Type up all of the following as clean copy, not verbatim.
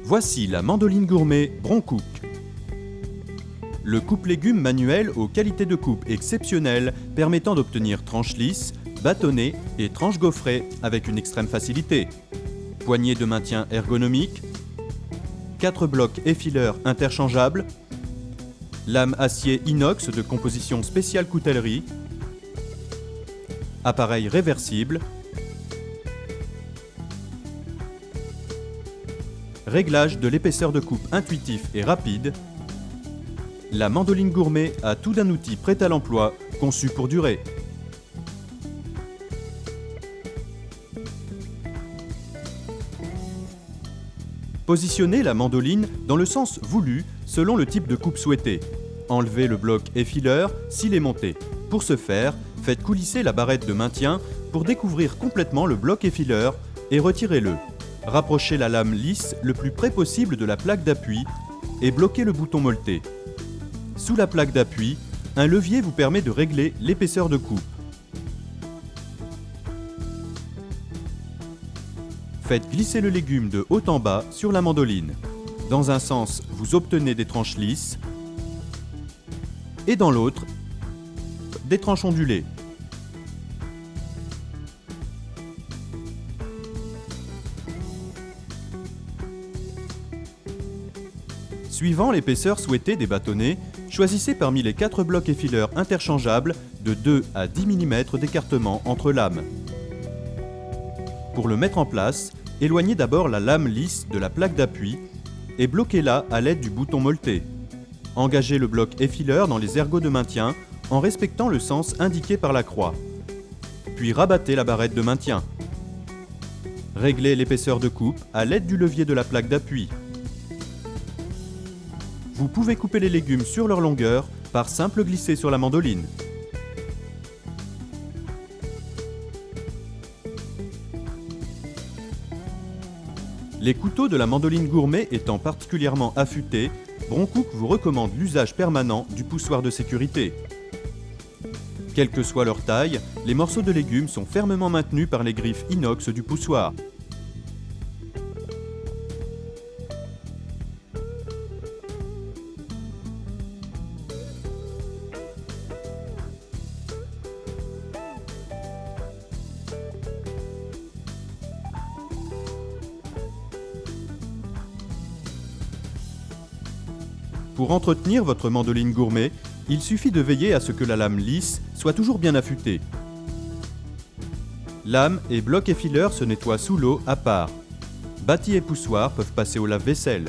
Voici la mandoline gourmet Broncook. Le coupe-légumes manuel aux qualités de coupe exceptionnelles permettant d'obtenir tranches lisses, bâtonnées et tranches gaufrées avec une extrême facilité. Poignée de maintien ergonomique, 4 blocs effileurs interchangeables, lame acier inox de composition spéciale coutellerie, appareil réversible, réglage de l'épaisseur de coupe intuitif et rapide. La mandoline gourmet a tout d'un outil prêt à l'emploi, conçu pour durer. Positionnez la mandoline dans le sens voulu selon le type de coupe souhaité. Enlevez le bloc effileur s'il est monté. Pour ce faire, faites coulisser la barrette de maintien pour découvrir complètement le bloc effileur et retirez-le. Rapprochez la lame lisse le plus près possible de la plaque d'appui et bloquez le bouton molleté. Sous la plaque d'appui, un levier vous permet de régler l'épaisseur de coupe. Faites glisser le légume de haut en bas sur la mandoline. Dans un sens, vous obtenez des tranches lisses et dans l'autre, des tranches ondulées. Suivant l'épaisseur souhaitée des bâtonnets, choisissez parmi les 4 blocs effileurs interchangeables de 2 à 10 mm d'écartement entre lames. Pour le mettre en place, éloignez d'abord la lame lisse de la plaque d'appui et bloquez-la à l'aide du bouton molleté. Engagez le bloc effileur dans les ergots de maintien en respectant le sens indiqué par la croix. Puis rabattez la barrette de maintien. Réglez l'épaisseur de coupe à l'aide du levier de la plaque d'appui. Vous pouvez couper les légumes sur leur longueur par simple glissé sur la mandoline. Les couteaux de la mandoline gourmet étant particulièrement affûtés, Broncook vous recommande l'usage permanent du poussoir de sécurité. Quelle que soit leur taille, les morceaux de légumes sont fermement maintenus par les griffes inox du poussoir. Pour entretenir votre mandoline gourmet, il suffit de veiller à ce que la lame lisse soit toujours bien affûtée. Lame et bloc effileur se nettoient sous l'eau à part. Bâtis et poussoirs peuvent passer au lave-vaisselle.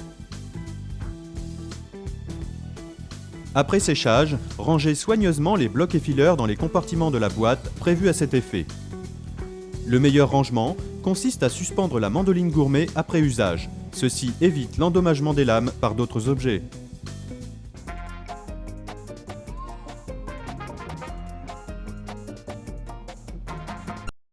Après séchage, rangez soigneusement les blocs effileurs dans les compartiments de la boîte prévus à cet effet. Le meilleur rangement consiste à suspendre la mandoline gourmet après usage. Ceci évite l'endommagement des lames par d'autres objets.